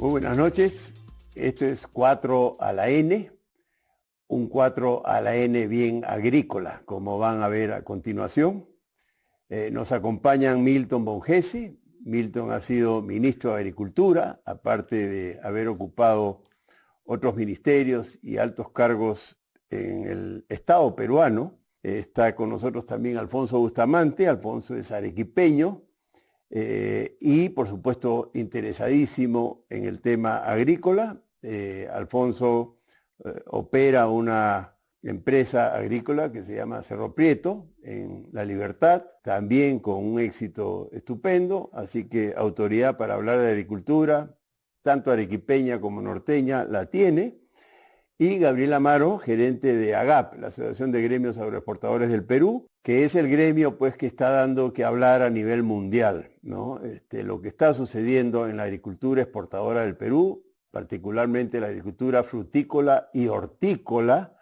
Muy buenas noches. Esto es 4 a la N, un 4 a la N bien agrícola, como van a ver a continuación. Nos acompañan Milton Bongese. Milton ha sido ministro de Agricultura, aparte de haber ocupado otros ministerios y altos cargos en el Estado peruano. Está con nosotros también Alfonso Bustamante. Alfonso es arequipeño. Y por supuesto interesadísimo en el tema agrícola. Alfonso opera una empresa agrícola que se llama Cerro Prieto en La Libertad, también con un éxito estupendo, así que autoridad para hablar de agricultura, tanto arequipeña como norteña, la tiene. Y Gabriel Amaro, gerente de AGAP, la Asociación de Gremios Agroexportadores del Perú, que es el gremio pues, que está dando que hablar a nivel mundial, ¿no? Lo que está sucediendo en la agricultura exportadora del Perú, particularmente la agricultura frutícola y hortícola,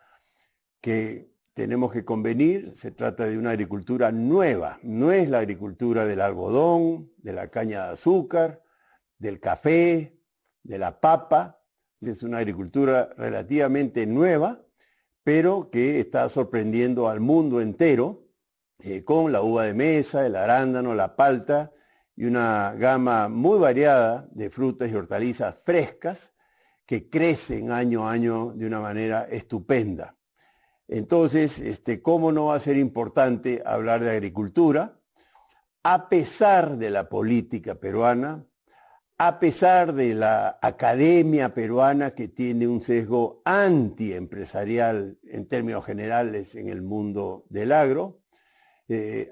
que tenemos que convenir, se trata de una agricultura nueva, no es la agricultura del algodón, de la caña de azúcar, del café, de la papa. Es una agricultura relativamente nueva, pero que está sorprendiendo al mundo entero con la uva de mesa, el arándano, la palta y una gama muy variada de frutas y hortalizas frescas que crecen año a año de una manera estupenda. Entonces, ¿cómo no va a ser importante hablar de agricultura? A pesar de la política peruana, a pesar de la academia peruana que tiene un sesgo antiempresarial en términos generales en el mundo del agro,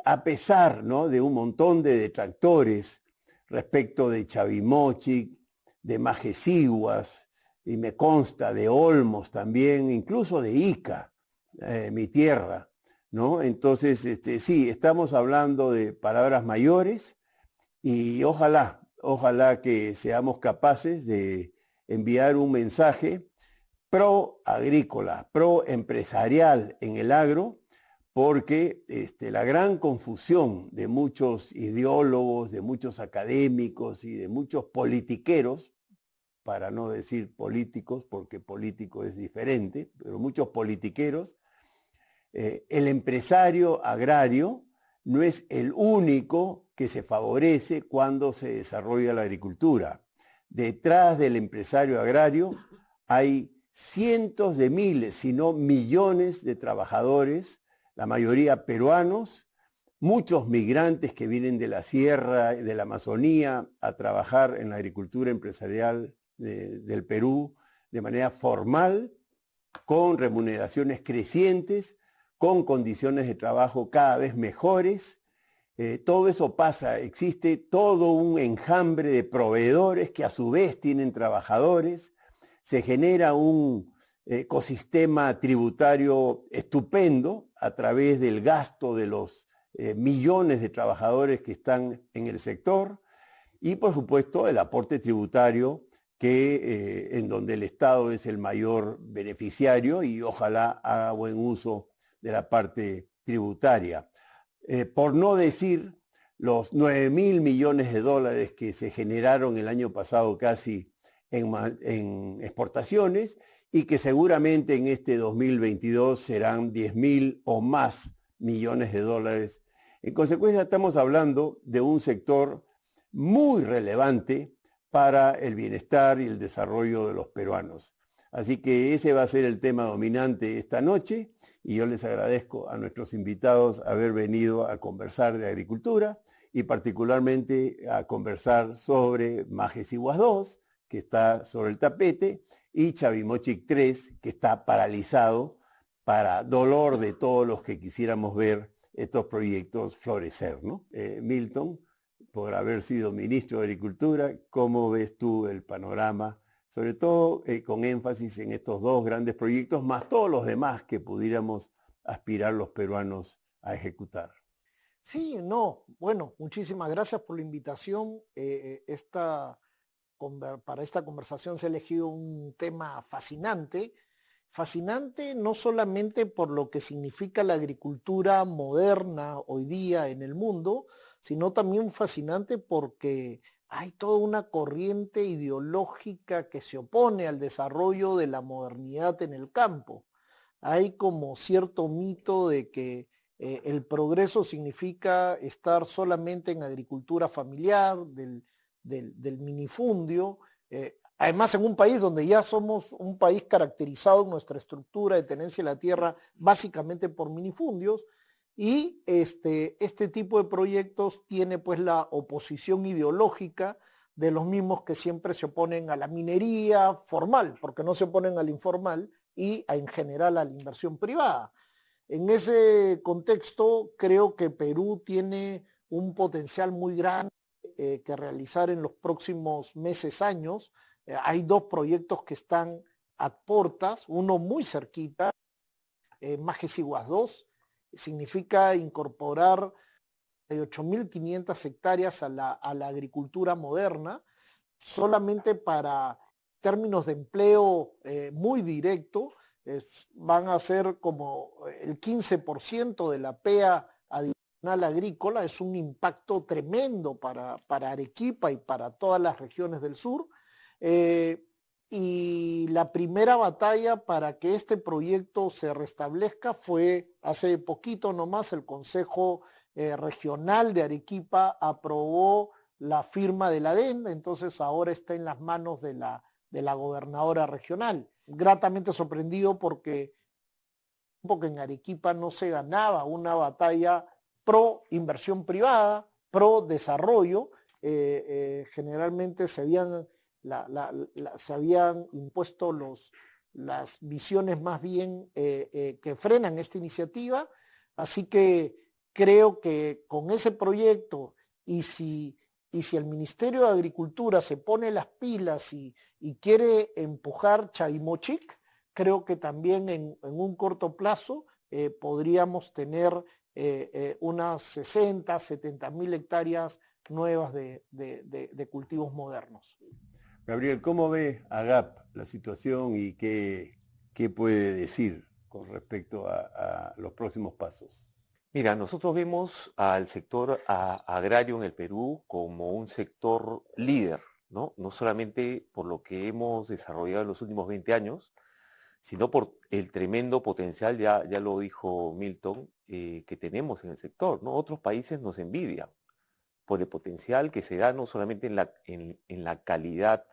a pesar, ¿no?, de un montón de detractores respecto de Chavimochic, de Majesiguas, y me consta de Olmos también, incluso de Ica, mi tierra, ¿no? Entonces, sí, estamos hablando de palabras mayores y ojalá que seamos capaces de enviar un mensaje pro agrícola, pro empresarial en el agro, porque la gran confusión de muchos ideólogos, de muchos académicos y de muchos politiqueros, para no decir políticos, porque político es diferente, pero muchos politiqueros, el empresario agrario no es el único que se favorece cuando se desarrolla la agricultura. Detrás del empresario agrario hay cientos de miles, si no millones de trabajadores, la mayoría peruanos, muchos migrantes que vienen de la sierra, de la Amazonía, a trabajar en la agricultura empresarial del Perú de manera formal, con remuneraciones crecientes, con condiciones de trabajo cada vez mejores. Todo eso pasa, existe todo un enjambre de proveedores que a su vez tienen trabajadores, se genera un ecosistema tributario estupendo a través del gasto de los millones de trabajadores que están en el sector y por supuesto el aporte tributario en donde el Estado es el mayor beneficiario y ojalá haga buen uso de la parte tributaria. Por no decir los 9.000 millones de dólares que se generaron el año pasado casi en exportaciones y que seguramente en este 2022 serán 10.000 o más millones de dólares. En consecuencia, estamos hablando de un sector muy relevante para el bienestar y el desarrollo de los peruanos. Así que ese va a ser el tema dominante esta noche y yo les agradezco a nuestros invitados haber venido a conversar de agricultura y particularmente a conversar sobre Majesiguas 2, que está sobre el tapete, y Chavimochic 3, que está paralizado para dolor de todos los que quisiéramos ver estos proyectos florecer, ¿no? Milton, por haber sido ministro de Agricultura, ¿cómo ves tú el panorama? Sobre todo con énfasis en estos dos grandes proyectos, más todos los demás que pudiéramos aspirar los peruanos a ejecutar. Sí, no, bueno, muchísimas gracias por la invitación. Para esta conversación se ha elegido un tema fascinante. Fascinante no solamente por lo que significa la agricultura moderna hoy día en el mundo, sino también fascinante porque hay toda una corriente ideológica que se opone al desarrollo de la modernidad en el campo. Hay como cierto mito de que el progreso significa estar solamente en agricultura familiar, del minifundio, además en un país donde ya somos un país caracterizado en nuestra estructura de tenencia de la tierra básicamente por minifundios, y este tipo de proyectos tiene pues la oposición ideológica de los mismos que siempre se oponen a la minería formal, porque no se oponen al informal, y en general a la inversión privada. En ese contexto, creo que Perú tiene un potencial muy grande que realizar en los próximos meses, años. Hay dos proyectos que están a portas, uno muy cerquita, Majes-Iguas 2, significa incorporar 8.500 hectáreas a la agricultura moderna, solamente para términos de empleo muy directo. Van a ser como el 15% de la PEA adicional agrícola. Es un impacto tremendo para Arequipa y para todas las regiones del sur. Y la primera batalla para que este proyecto se restablezca fue hace poquito nomás. El Consejo Regional de Arequipa aprobó la firma de la adenda, entonces ahora está en las manos de la gobernadora regional. Gratamente sorprendido porque en Arequipa no se ganaba una batalla pro inversión privada, pro desarrollo. Generalmente se habían impuesto las visiones más bien que frenan esta iniciativa. Así que creo que con ese proyecto, y si el Ministerio de Agricultura se pone las pilas y quiere empujar Chavimochic, creo que también en un corto plazo podríamos tener unas 60, 70.000 hectáreas nuevas de cultivos modernos. Gabriel, ¿cómo ve AGAP la situación y qué puede decir con respecto a los próximos pasos? Mira, nosotros vemos al sector agrario en el Perú como un sector líder, ¿no? No solamente por lo que hemos desarrollado en los últimos 20 años, sino por el tremendo potencial, ya lo dijo Milton, que tenemos en el sector, ¿no? Otros países nos envidian por el potencial que se da no solamente en la calidad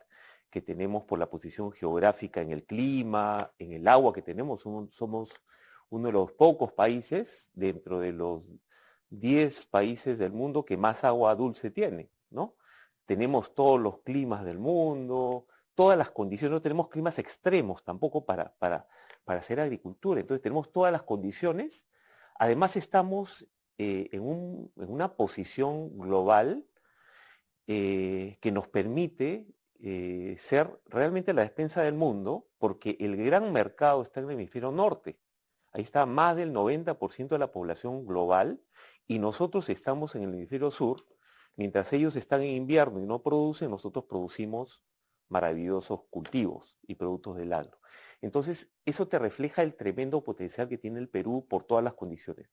que tenemos por la posición geográfica, en el clima, en el agua que tenemos. Somos uno de los pocos países dentro de los 10 países del mundo que más agua dulce tiene, ¿no? Tenemos todos los climas del mundo, todas las condiciones, no tenemos climas extremos tampoco para hacer agricultura. Entonces tenemos todas las condiciones. Además estamos en una posición global que nos permite ser realmente la despensa del mundo, porque el gran mercado está en el hemisferio norte. Ahí está más del 90% de la población global, y nosotros estamos en el hemisferio sur. Mientras ellos están en invierno y no producen, nosotros producimos maravillosos cultivos y productos del agro. Entonces, eso te refleja el tremendo potencial que tiene el Perú por todas las condiciones.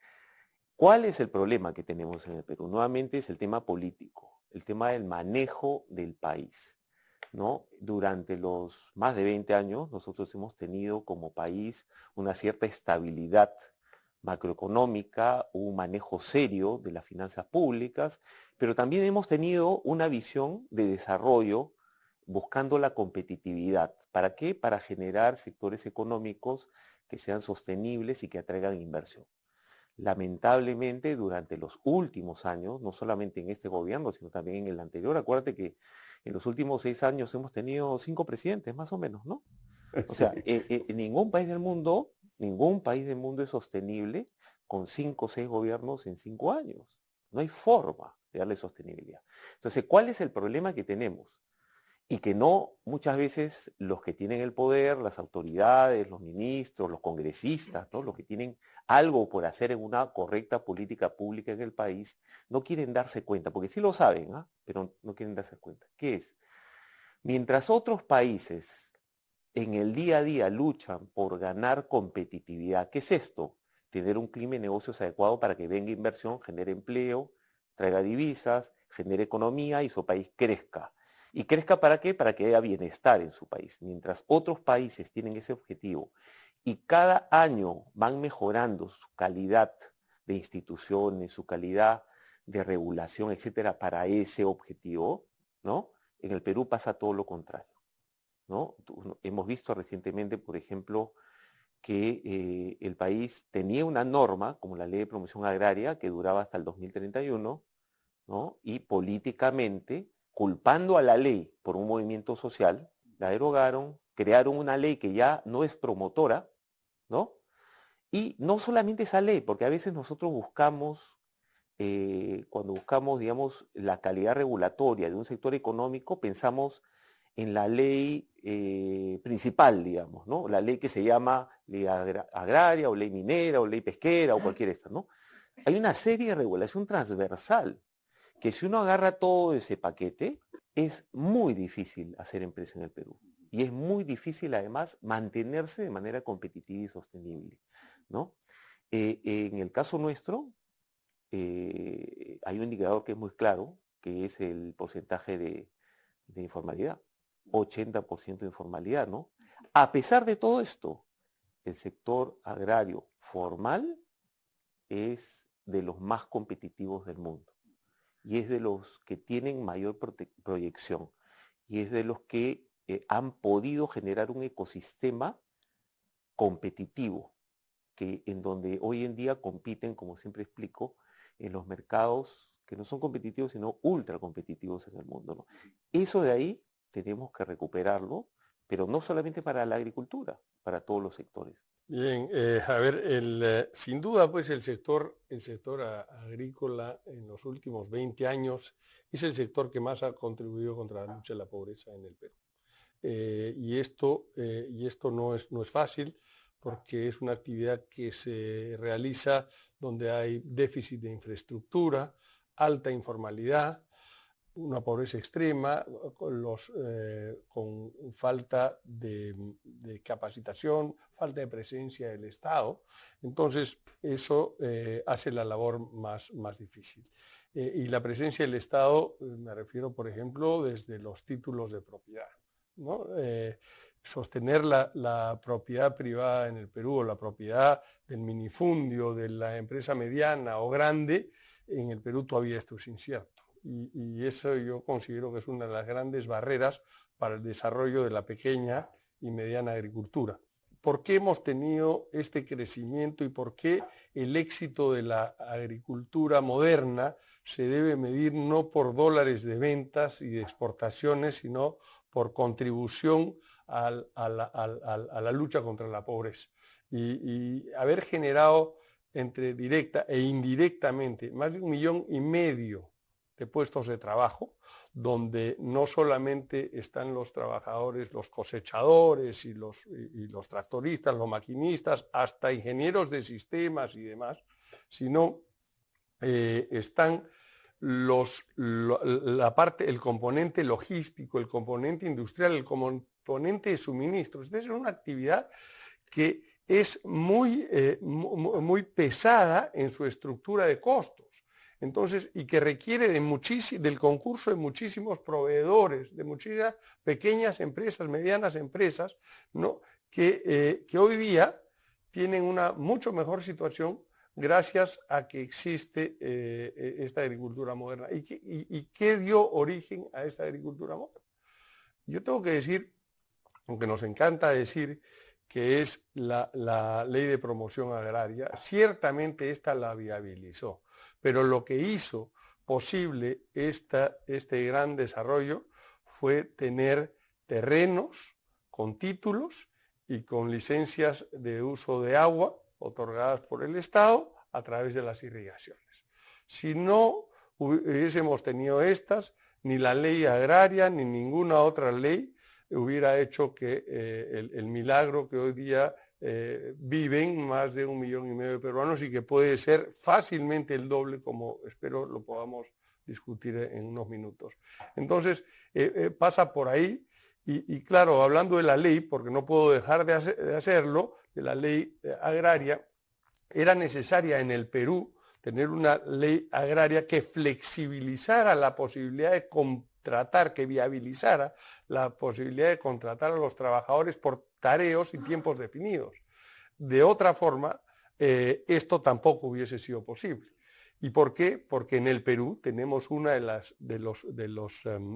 ¿Cuál es el problema que tenemos en el Perú? Nuevamente es el tema político, el tema del manejo del país, ¿no? Durante los más de 20 años nosotros hemos tenido como país una cierta estabilidad macroeconómica, un manejo serio de las finanzas públicas, pero también hemos tenido una visión de desarrollo buscando la competitividad. ¿Para qué? Para generar sectores económicos que sean sostenibles y que atraigan inversión. Lamentablemente, durante los últimos años, no solamente en este gobierno, sino también en el anterior, acuérdate que en los últimos 6 años hemos tenido 5 presidentes, más o menos, ¿no? O sea, en ningún país del mundo es sostenible con 5 o 6 gobiernos en 5 años. No hay forma de darle sostenibilidad. Entonces, ¿cuál es el problema que tenemos? Y que no, muchas veces los que tienen el poder, las autoridades, los ministros, los congresistas, ¿no? Los que tienen algo por hacer en una correcta política pública en el país, no quieren darse cuenta, porque sí lo saben, ¿eh? Pero no quieren darse cuenta. ¿Qué es? Mientras otros países en el día a día luchan por ganar competitividad, ¿qué es esto? Tener un clima de negocios adecuado para que venga inversión, genere empleo, traiga divisas, genere economía y su país crezca. ¿Y crezca para qué? Para que haya bienestar en su país. Mientras otros países tienen ese objetivo y cada año van mejorando su calidad de instituciones, su calidad de regulación, etcétera, para ese objetivo, ¿no? En el Perú pasa todo lo contrario, ¿no? Hemos visto recientemente, por ejemplo, que el país tenía una norma, como la Ley de Promoción Agraria, que duraba hasta el 2031, ¿no? Y políticamente, culpando a la ley por un movimiento social, la derogaron, crearon una ley que ya no es promotora, ¿no? Y no solamente esa ley, porque a veces nosotros buscamos, cuando buscamos, digamos, la calidad regulatoria de un sector económico, pensamos en la ley principal, digamos, ¿no? La ley que se llama ley agraria o ley minera o ley pesquera o cualquier esta, ¿no? Hay una serie de regulación transversal que si uno agarra todo ese paquete, es muy difícil hacer empresa en el Perú. Y es muy difícil además mantenerse de manera competitiva y sostenible, ¿no? En el caso nuestro, hay un indicador que es muy claro, que es el porcentaje de informalidad. 80% de informalidad, ¿no? A pesar de todo esto, el sector agrario formal es de los más competitivos del mundo y es de los que tienen mayor proyección y es de los que han podido generar un ecosistema competitivo en donde hoy en día compiten, como siempre explico, en los mercados que no son competitivos, sino ultra competitivos en el mundo, ¿no? Eso de ahí tenemos que recuperarlo, pero no solamente para la agricultura, para todos los sectores. Bien, a ver, sin duda, pues el sector agrícola en los últimos 20 años es el sector que más ha contribuido contra la lucha de la pobreza en el Perú. Y esto no es fácil, porque es una actividad que se realiza donde hay déficit de infraestructura, alta informalidad, una pobreza extrema, con falta de capacitación, falta de presencia del Estado. Entonces, eso hace la labor más difícil. Y la presencia del Estado, me refiero, por ejemplo, desde los títulos de propiedad, ¿no? Sostener la propiedad privada en el Perú o la propiedad del minifundio, de la empresa mediana o grande, en el Perú todavía esto es incierto. Y eso yo considero que es una de las grandes barreras para el desarrollo de la pequeña y mediana agricultura. ¿Por qué hemos tenido este crecimiento y por qué el éxito de la agricultura moderna se debe medir no por dólares de ventas y de exportaciones, sino por contribución a la lucha contra la pobreza? Y haber generado entre directa e indirectamente más de 1,5 millones de puestos de trabajo, donde no solamente están los trabajadores, los cosechadores y los tractoristas, los maquinistas, hasta ingenieros de sistemas y demás, sino están la parte, el componente logístico, el componente industrial, el componente de suministros. Esta es una actividad que es muy pesada en su estructura de costos. Entonces, y que requiere del concurso de muchísimos proveedores, de muchísimas pequeñas empresas, medianas empresas, ¿no? que hoy día tienen una mucho mejor situación gracias a que existe esta agricultura moderna. ¿Y qué dio origen a esta agricultura moderna? Yo tengo que decir, aunque nos encanta decir que es la Ley de Promoción Agraria, ciertamente esta la viabilizó, pero lo que hizo posible este gran desarrollo fue tener terrenos con títulos y con licencias de uso de agua otorgadas por el Estado a través de las irrigaciones. Si no hubiésemos tenido estas, ni la ley agraria ni ninguna otra ley hubiera hecho que el milagro que hoy día viven más de 1,5 millones de peruanos y que puede ser fácilmente el doble, como espero lo podamos discutir en unos minutos. Entonces, pasa por ahí y claro, hablando de la ley, porque no puedo dejar de hacerlo, de la ley agraria, era necesaria en el Perú tener una ley agraria que flexibilizara la posibilidad de contratar, que viabilizara la posibilidad de contratar a los trabajadores por tareos y tiempos definidos. De otra forma, esto tampoco hubiese sido posible. ¿Y por qué? Porque en el Perú tenemos una de las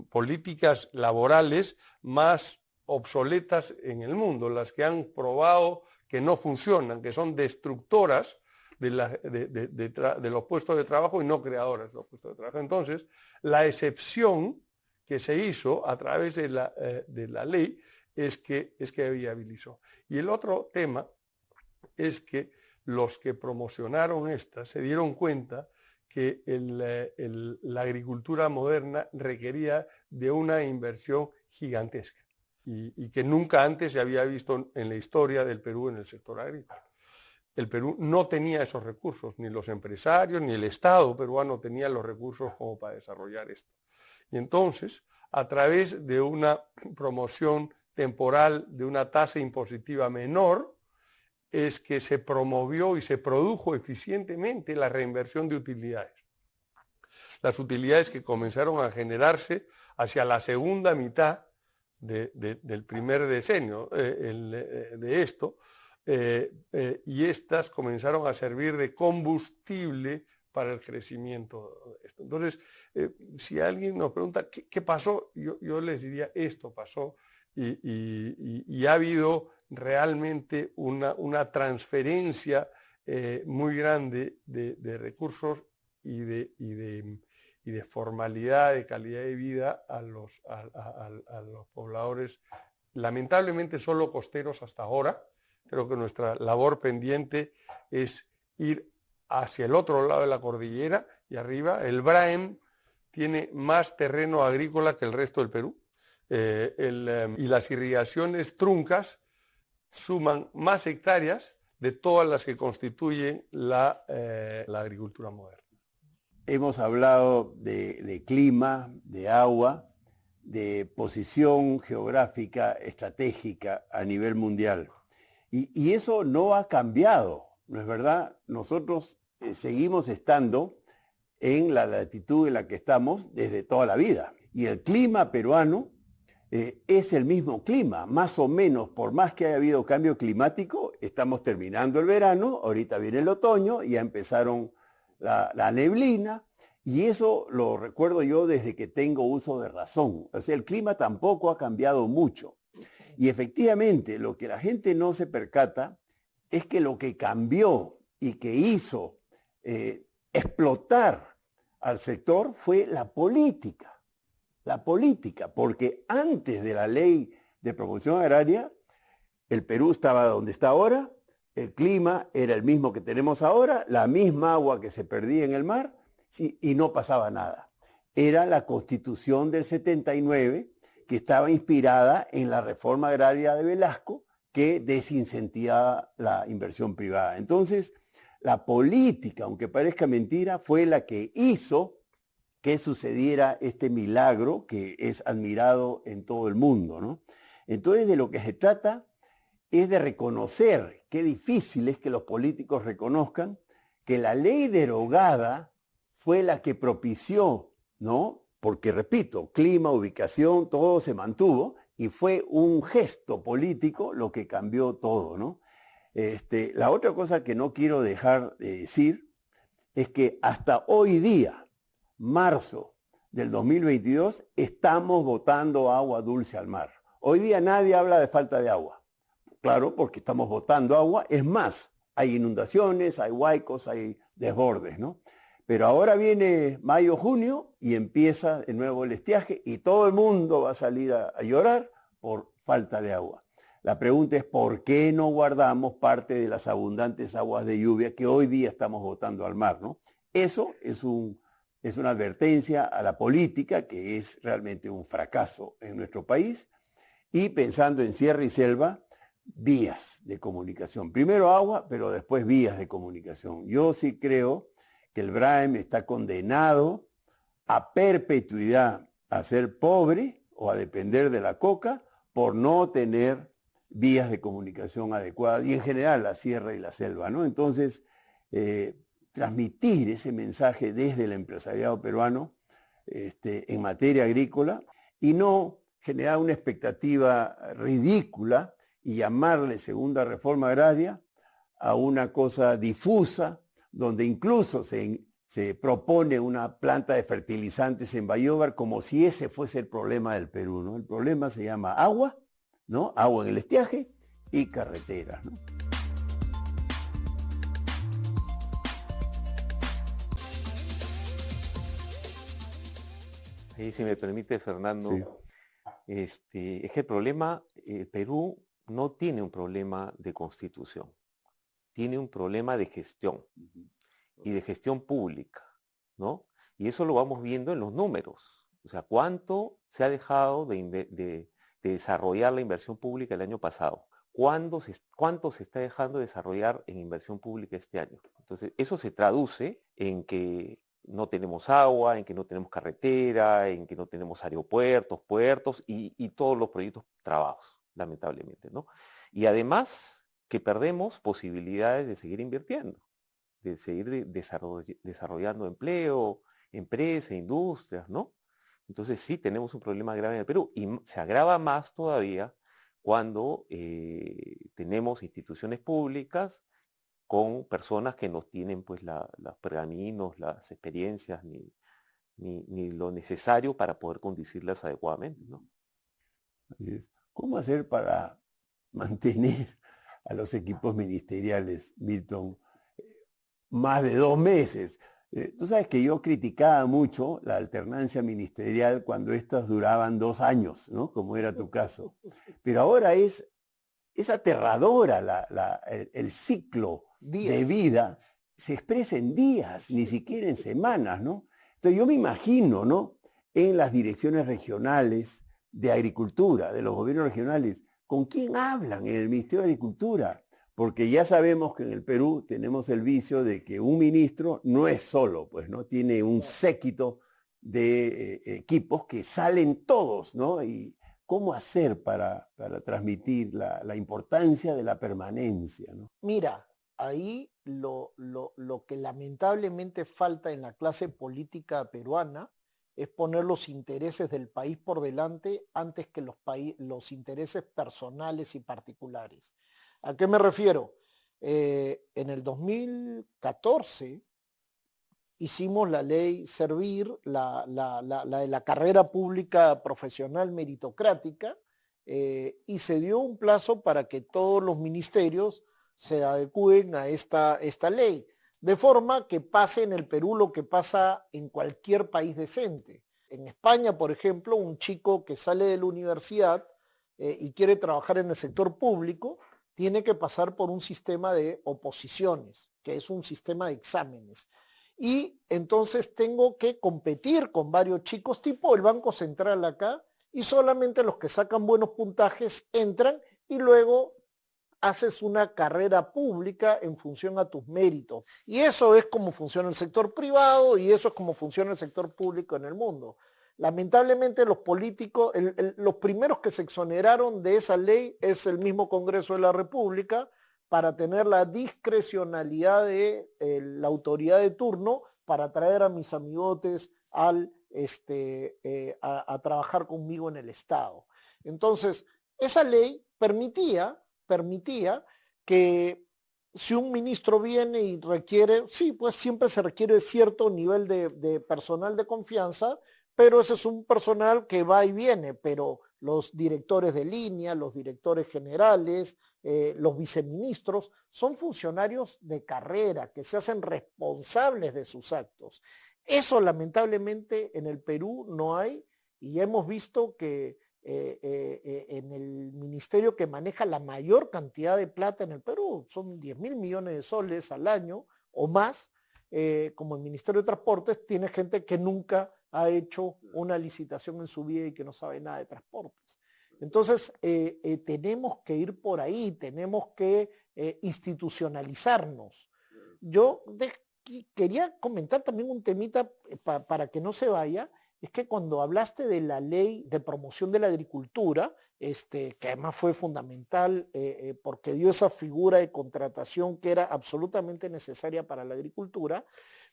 políticas laborales más obsoletas en el mundo, las que han probado que no funcionan, que son destructoras de los puestos de trabajo y no creadoras de los puestos de trabajo. Entonces, la excepción que se hizo a través de la ley es que viabilizó. Y el otro tema es que los que promocionaron esta se dieron cuenta que la agricultura moderna requería de una inversión gigantesca y que nunca antes se había visto en la historia del Perú en el sector agrícola. El Perú no tenía esos recursos, ni los empresarios, ni el Estado peruano tenía los recursos como para desarrollar esto. Y entonces, a través de una promoción temporal de una tasa impositiva menor, es que se promovió y se produjo eficientemente la reinversión de utilidades. Las utilidades que comenzaron a generarse hacia la segunda mitad del primer decenio de esto, y estas comenzaron a servir de combustible para el crecimiento de esto. Entonces, si alguien nos pregunta qué pasó, yo les diría esto pasó y ha habido realmente una transferencia muy grande de recursos y de formalidad, de calidad de vida a los pobladores, lamentablemente solo costeros hasta ahora. Creo que nuestra labor pendiente es ir hacia el otro lado de la cordillera y arriba. El Braem tiene más terreno agrícola que el resto del Perú y las irrigaciones truncas suman más hectáreas de todas las que constituyen la agricultura moderna. Hemos hablado de clima, de agua, de posición geográfica estratégica a nivel mundial. Y eso no ha cambiado, ¿no es verdad? Nosotros seguimos estando en la latitud en la que estamos desde toda la vida. Y el clima peruano es el mismo clima, más o menos, por más que haya habido cambio climático, estamos terminando el verano, ahorita viene el otoño, ya empezaron la neblina, y eso lo recuerdo yo desde que tengo uso de razón. O sea, el clima tampoco ha cambiado mucho. Y efectivamente, lo que la gente no se percata es que lo que cambió y que hizo explotar al sector fue la política. La política, porque antes de la ley de promoción agraria, el Perú estaba donde está ahora, el clima era el mismo que tenemos ahora, la misma agua que se perdía en el mar, sí, y no pasaba nada. Era la Constitución del 79, que estaba inspirada en la reforma agraria de Velasco, que desincentivaba la inversión privada. Entonces, la política, aunque parezca mentira, fue la que hizo que sucediera este milagro que es admirado en todo el mundo, ¿no? Entonces, de lo que se trata es de reconocer, qué difícil es que los políticos reconozcan que la ley derogada fue la que propició, ¿no? Porque, repito, clima, ubicación, todo se mantuvo y fue un gesto político lo que cambió todo, ¿no? La otra cosa que no quiero dejar de decir es que hasta hoy día, marzo del 2022, estamos botando agua dulce al mar. Hoy día nadie habla de falta de agua. Claro, porque estamos botando agua. Es más, hay inundaciones, hay huaicos, hay desbordes, ¿no? Pero ahora viene mayo, junio y empieza de nuevo el estiaje y todo el mundo va a salir a llorar por falta de agua. La pregunta es ¿por qué no guardamos parte de las abundantes aguas de lluvia que hoy día estamos botando al mar, ¿no? Eso es una advertencia a la política que es realmente un fracaso en nuestro país. Y pensando en sierra y selva, vías de comunicación. Primero agua, pero después vías de comunicación. Yo sí creo que el Braem está condenado a perpetuidad a ser pobre o a depender de la coca por no tener vías de comunicación adecuadas y en general la sierra y la selva, ¿no? Entonces, transmitir ese mensaje desde el empresariado peruano en materia agrícola y no generar una expectativa ridícula y llamarle segunda reforma agraria a una cosa difusa, donde incluso se propone una planta de fertilizantes en Bayóvar como si ese fuese el problema del Perú, ¿no? El problema se llama agua, ¿no? Agua en el estiaje y carreteras, ¿no? Ahí, si me permite, Fernando, Sí. es que el problema, Perú no tiene un problema de constitución, tiene un problema de gestión y de gestión pública, ¿no? Y eso lo vamos viendo en los números. O sea, cuánto se ha dejado de desarrollar la inversión pública el año pasado, cuánto se está dejando de desarrollar en inversión pública este año. Entonces, eso se traduce en que no tenemos agua, en que no tenemos carretera, en que no tenemos aeropuertos, puertos y todos los proyectos trabajos, lamentablemente, ¿no? Y además que perdemos posibilidades de seguir invirtiendo, de seguir desarrollando empleo, empresas, industrias, ¿no? Entonces sí tenemos un problema grave en el Perú y se agrava más todavía cuando tenemos instituciones públicas con personas que no tienen pues los pergaminos, las experiencias, ni lo necesario para poder conducirlas adecuadamente, ¿no? Así es. ¿Cómo hacer para mantener a los equipos ministeriales, Milton, más de 2 meses? Tú sabes que yo criticaba mucho la alternancia ministerial cuando estas duraban 2 años, ¿no? Como era tu caso. Pero ahora es aterradora el ciclo de vida, se expresa en días, ni siquiera en semanas, ¿no? Entonces yo me imagino, ¿no? En las direcciones regionales de agricultura, de los gobiernos regionales, ¿con quién hablan en el Ministerio de Agricultura? Porque ya sabemos que en el Perú tenemos el vicio de que un ministro no es solo, pues, ¿no? Tiene un séquito de equipos que salen todos, ¿no? Y ¿cómo hacer para transmitir la importancia de la permanencia, ¿no? Mira, ahí lo que lamentablemente falta en la clase política peruana es poner los intereses del país por delante antes que los intereses personales y particulares. ¿A qué me refiero? En el 2014 hicimos la ley Servir, la de la carrera pública profesional meritocrática, y se dio un plazo para que todos los ministerios se adecúen a esta ley, de forma que pase en el Perú lo que pasa en cualquier país decente. En España, por ejemplo, un chico que sale de la universidad y quiere trabajar en el sector público, tiene que pasar por un sistema de oposiciones, que es un sistema de exámenes. Y entonces tengo que competir con varios chicos tipo el Banco Central acá, y solamente los que sacan buenos puntajes entran y luego haces una carrera pública en función a tus méritos. Y eso es como funciona el sector privado y eso es como funciona el sector público en el mundo. Lamentablemente los políticos, los primeros que se exoneraron de esa ley es el mismo Congreso de la República para tener la discrecionalidad de la autoridad de turno para traer a mis amigotes a trabajar conmigo en el Estado. Entonces, esa ley permitía que si un ministro viene y requiere, sí, pues siempre se requiere cierto nivel de personal de confianza, pero ese es un personal que va y viene, pero los directores de línea, los directores generales, los viceministros, son funcionarios de carrera que se hacen responsables de sus actos. Eso lamentablemente en el Perú no hay y hemos visto que en el ministerio que maneja la mayor cantidad de plata en el Perú, son 10.000 millones de soles al año o más, como el Ministerio de Transportes, tiene gente que nunca ha hecho una licitación en su vida y que no sabe nada de transportes. Entonces, tenemos que ir por ahí, tenemos que institucionalizarnos. Yo quería comentar también un temita para que no se vaya, es que cuando hablaste de la ley de promoción de la agricultura, que además fue fundamental porque dio esa figura de contratación que era absolutamente necesaria para la agricultura,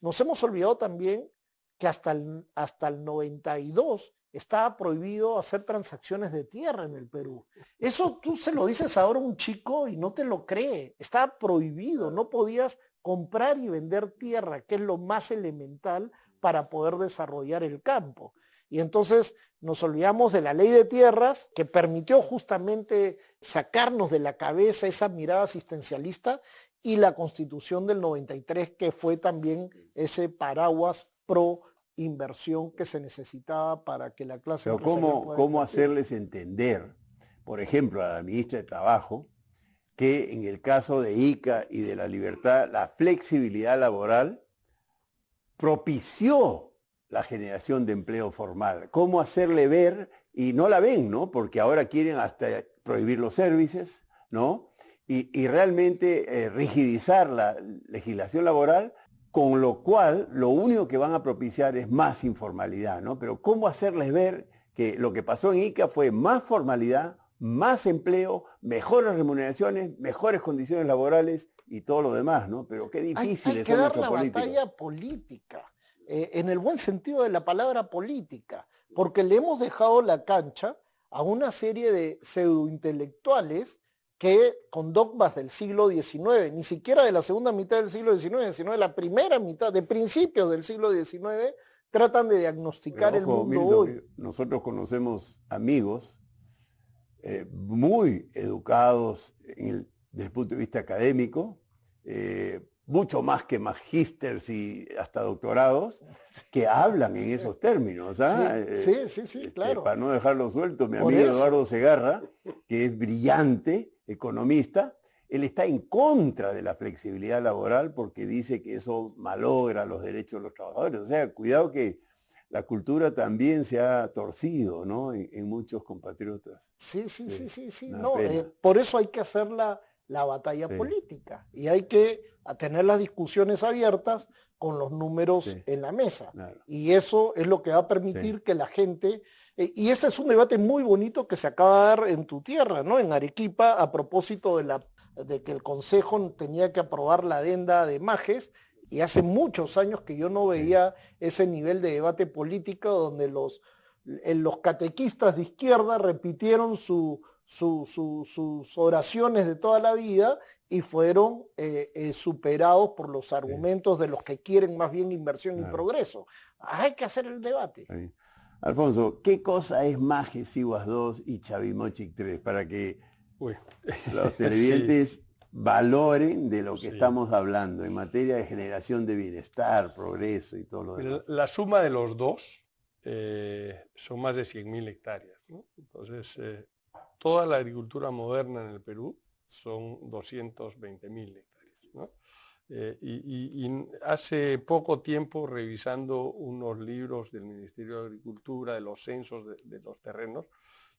nos hemos olvidado también que hasta el 92 estaba prohibido hacer transacciones de tierra en el Perú. Eso tú se lo dices ahora a un chico y no te lo cree. Estaba prohibido, no podías comprar y vender tierra, que es lo más elemental para poder desarrollar el campo. Y entonces nos olvidamos de la ley de tierras que permitió justamente sacarnos de la cabeza esa mirada asistencialista y la Constitución del 93 que fue también ese paraguas pro inversión que se necesitaba para que la clase empresarial pueda ¿cómo hacerles entender, por ejemplo, a la ministra de Trabajo, que en el caso de ICA y de la libertad, la flexibilidad laboral propició la generación de empleo formal? ¿Cómo hacerle ver? Y no la ven, ¿no? Porque ahora quieren hasta prohibir los servicios, ¿no? Y realmente rigidizar la legislación laboral, con lo cual lo único que van a propiciar es más informalidad, ¿no? Pero ¿cómo hacerles ver que lo que pasó en ICA fue más formalidad, más empleo, mejores remuneraciones, mejores condiciones laborales y todo lo demás, ¿no? Pero qué difíciles son nuestros políticos. Hay que dar la batalla política, en el buen sentido de la palabra política, porque le hemos dejado la cancha a una serie de pseudointelectuales que con dogmas del siglo XIX, ni siquiera de la segunda mitad del siglo XIX, sino de la primera mitad, de principios del siglo XIX, tratan de diagnosticar el mundo hoy. Nosotros conocemos amigos muy educados desde el punto de vista académico, mucho más que magísters y hasta doctorados, que hablan en esos términos. ¿Ah? Sí, claro. Para no dejarlo suelto, mi amigo Eduardo Segarra, que es brillante economista, él está en contra de la flexibilidad laboral porque dice que eso malogra los derechos de los trabajadores. O sea, cuidado que la cultura también se ha torcido, ¿no? En muchos compatriotas. Sí. No, por eso hay que hacer la batalla política y hay que tener las discusiones abiertas con los números en la mesa. Claro. Y eso es lo que va a permitir que la gente... y ese es un debate muy bonito que se acaba de dar en tu tierra, ¿no? En Arequipa, a propósito de que el Consejo tenía que aprobar la adenda de Majes, y hace muchos años que yo no veía ese nivel de debate político donde los catequistas de izquierda repitieron sus oraciones de toda la vida y fueron superados por los argumentos de los que quieren más bien inversión y progreso. Hay que hacer el debate. Sí. Alfonso, ¿qué cosa es Majes Siguas 2 y Chavimochic 3 para que los televidentes valoren de lo que estamos hablando en materia de generación de bienestar, progreso y todo lo demás? La suma de los dos son más de 100.000 hectáreas, ¿no? Entonces, toda la agricultura moderna en el Perú son 220.000 hectáreas, ¿no? Y hace poco tiempo, revisando unos libros del Ministerio de Agricultura, de los censos de los terrenos,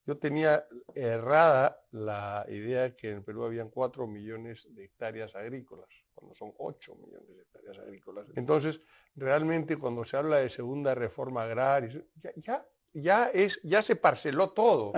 yo tenía errada la idea de que en el Perú habían 4 millones de hectáreas agrícolas, cuando son 8 millones de hectáreas agrícolas. Entonces, realmente cuando se habla de segunda reforma agraria, ya se parceló todo.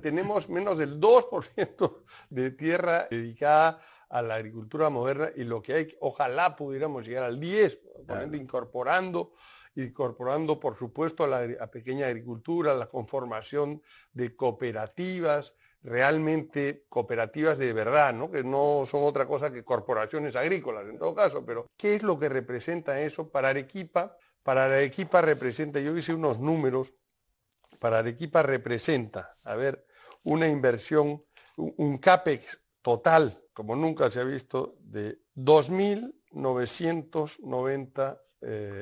Tenemos menos del 2% de tierra dedicada a la agricultura moderna y lo que hay, ojalá pudiéramos llegar al 10%, incorporando por supuesto a la pequeña agricultura, la conformación de cooperativas, realmente cooperativas de verdad, ¿no? Que no son otra cosa que corporaciones agrícolas en todo caso, pero ¿qué es lo que representa eso para Arequipa? Para Arequipa representa, yo hice unos números, para Arequipa representa, una inversión, un CAPEX total, como nunca se ha visto, de 2.990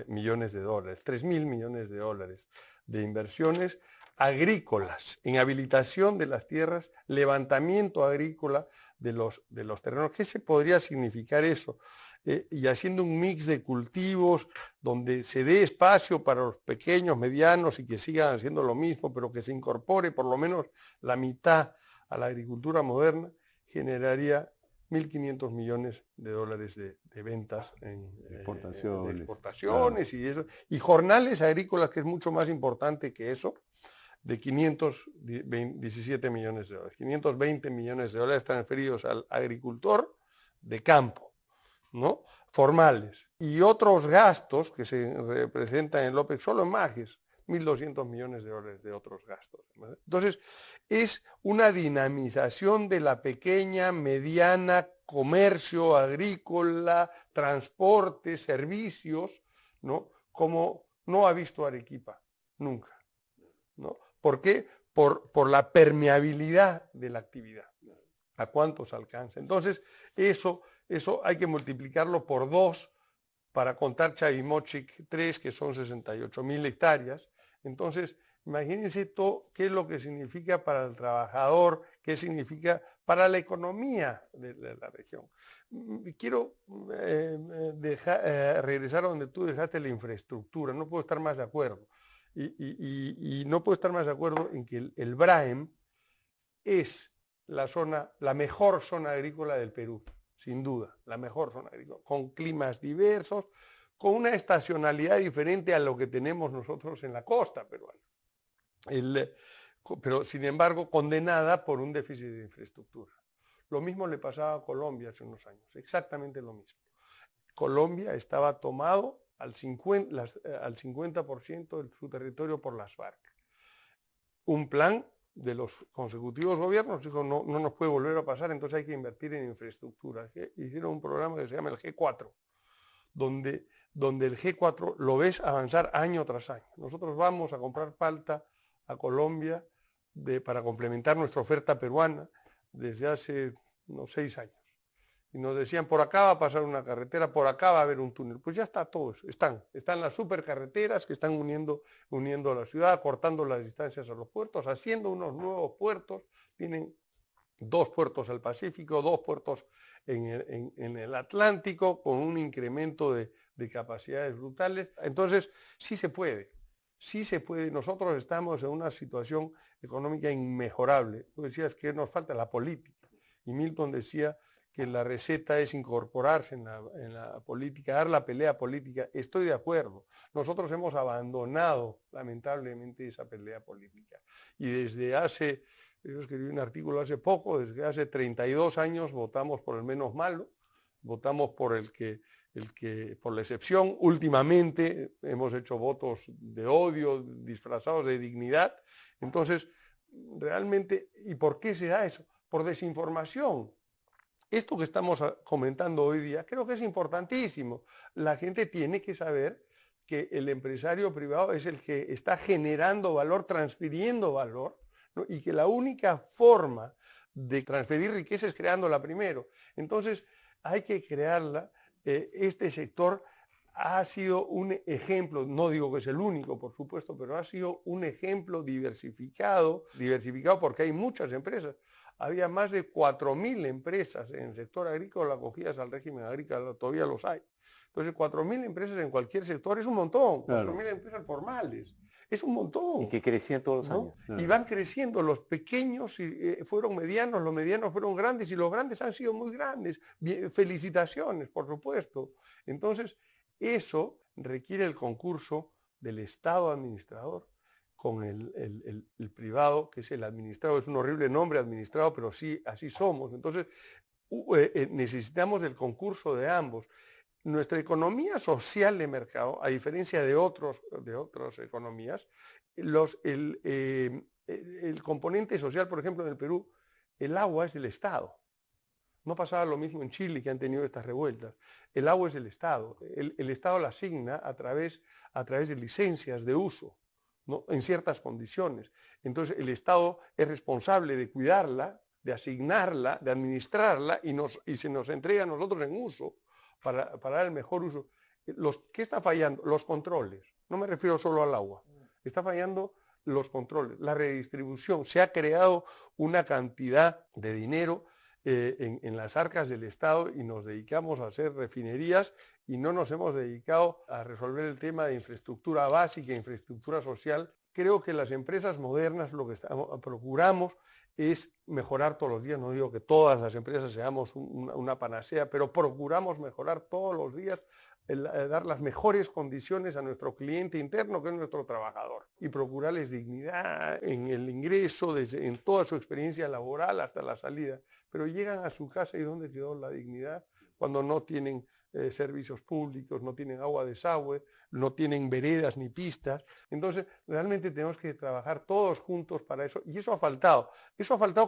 millones de dólares, 3.000 millones de dólares de inversiones agrícolas, en habilitación de las tierras, levantamiento agrícola de los terrenos. ¿Qué se podría significar eso? Y haciendo un mix de cultivos donde se dé espacio para los pequeños, medianos y que sigan haciendo lo mismo, pero que se incorpore por lo menos la mitad a la agricultura moderna, generaría 1.500 millones de dólares de ventas en exportaciones, de exportaciones, claro. Y eso, y jornales agrícolas, que es mucho más importante que eso, de 517 millones de dólares. 520 millones de dólares transferidos al agricultor de campo, ¿no? Formales. Y otros gastos que se representan en el OPEX, solo en Majes, 1.200 millones de dólares de otros gastos. Entonces, es una dinamización de la pequeña, mediana, comercio agrícola, transporte, servicios, ¿no? Como no ha visto Arequipa, nunca, ¿no? ¿Por qué? Por la permeabilidad de la actividad. ¿A cuántos alcanza? Entonces, eso hay que multiplicarlo por 2 para contar Chavimochic 3, que son 68.000 hectáreas. Entonces, imagínense qué es lo que significa para el trabajador, qué significa para la economía de la región. Quiero regresar a donde tú dejaste la infraestructura, no puedo estar más de acuerdo. Y no puedo estar más de acuerdo en que el Braem es la mejor zona agrícola del Perú, sin duda, la mejor zona agrícola, con climas diversos, con una estacionalidad diferente a lo que tenemos nosotros en la costa peruana. Pero, sin embargo, condenada por un déficit de infraestructura. Lo mismo le pasaba a Colombia hace unos años, exactamente lo mismo. Colombia estaba tomado al 50% de su territorio por las FARC. Un plan de los consecutivos gobiernos dijo, no nos puede volver a pasar, entonces hay que invertir en infraestructura. Hicieron un programa que se llama el G4, donde el G4 lo ves avanzar año tras año. Nosotros vamos a comprar palta a Colombia para complementar nuestra oferta peruana desde hace unos 6 años. Y nos decían, por acá va a pasar una carretera, por acá va a haber un túnel. Pues ya está todo eso, están las supercarreteras que están uniendo la ciudad, cortando las distancias a los puertos, haciendo unos nuevos puertos. Tienen 2 puertos al Pacífico, 2 puertos en el Atlántico, con un incremento de capacidades brutales. Entonces, sí se puede. Sí se puede. Nosotros estamos en una situación económica inmejorable. Tú decías que nos falta la política. Y Milton decía que la receta es incorporarse en la política, dar la pelea política. Estoy de acuerdo. Nosotros hemos abandonado, lamentablemente, esa pelea política. Y yo escribí un artículo hace poco, desde hace 32 años votamos por el menos malo, votamos por por la excepción. Últimamente hemos hecho votos de odio, disfrazados de dignidad. Entonces, realmente, ¿y por qué se da eso? Por desinformación. Esto que estamos comentando hoy día creo que es importantísimo. La gente tiene que saber que el empresario privado es el que está generando valor, transfiriendo valor, ¿no? Y que la única forma de transferir riqueza es creándola primero. Entonces, hay que crearla. Este sector ha sido un ejemplo, no digo que es el único, por supuesto, pero ha sido un ejemplo diversificado porque hay muchas empresas. Había más de 4.000 empresas en el sector agrícola acogidas al régimen agrícola, todavía los hay. Entonces, 4.000 empresas en cualquier sector es un montón, claro. 4.000 empresas formales, es un montón. Y que crecían todos los años. Claro. Y van creciendo, los pequeños fueron medianos, los medianos fueron grandes y los grandes han sido muy grandes. Bien, felicitaciones, por supuesto. Entonces, eso requiere el concurso del Estado administrador con el privado, que es el administrado. Es un horrible nombre, administrado, pero sí, así somos. Entonces, necesitamos el concurso de ambos. Nuestra economía social de mercado, a diferencia de otras economías, el componente social, por ejemplo, en el Perú, el agua es del Estado. No pasaba lo mismo en Chile, que han tenido estas revueltas. El agua es del Estado. El Estado la asigna a través de licencias de uso, ¿no? En ciertas condiciones. Entonces, el Estado es responsable de cuidarla, de asignarla, de administrarla y se nos entrega a nosotros en uso para dar el mejor uso. ¿Qué está fallando? Los controles. No me refiero solo al agua. Está fallando los controles, la redistribución. Se ha creado una cantidad de dinero en las arcas del Estado y nos dedicamos a hacer refinerías y no nos hemos dedicado a resolver el tema de infraestructura básica, infraestructura social creo que las empresas modernas lo que procuramos es mejorar todos los días. No digo que todas las empresas seamos una panacea, pero procuramos mejorar todos los días, dar las mejores condiciones a nuestro cliente interno, que es nuestro trabajador, y procurarles dignidad en el ingreso, en toda su experiencia laboral hasta la salida. Pero llegan a su casa y ¿dónde quedó la dignidad? Cuando no tienen servicios públicos, no tienen agua, desagüe, no tienen veredas ni pistas. Entonces, realmente tenemos que trabajar todos juntos para eso, y eso ha faltado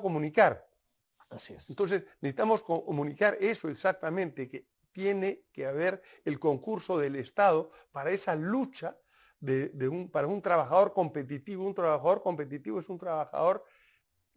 comunicar. Así es. Entonces, necesitamos comunicar eso exactamente, que tiene que haber el concurso del Estado para esa lucha para un trabajador competitivo. Un trabajador competitivo es un trabajador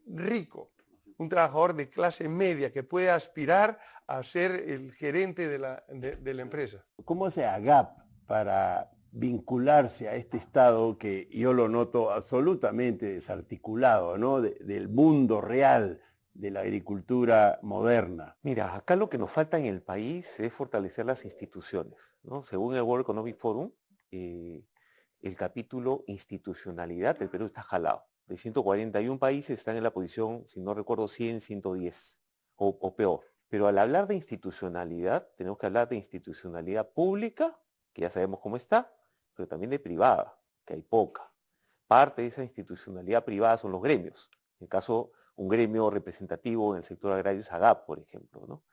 rico, un trabajador de clase media que puede aspirar a ser el gerente de la empresa. ¿Cómo hace AGAP para vincularse a este Estado que yo lo noto absolutamente desarticulado, ¿no? Del mundo real de la agricultura moderna? Mira, acá lo que nos falta en el país es fortalecer las instituciones, ¿no? Según el World Economic Forum, el capítulo institucionalidad del Perú está jalado. De 141 países están en la posición, si no recuerdo, 100, 110 o peor. Pero al hablar de institucionalidad, tenemos que hablar de institucionalidad pública, que ya sabemos cómo está, pero también de privada, que hay poca. Parte de esa institucionalidad privada son los gremios. En el caso, un gremio representativo en el sector agrario es AGAP, por ejemplo, ¿no?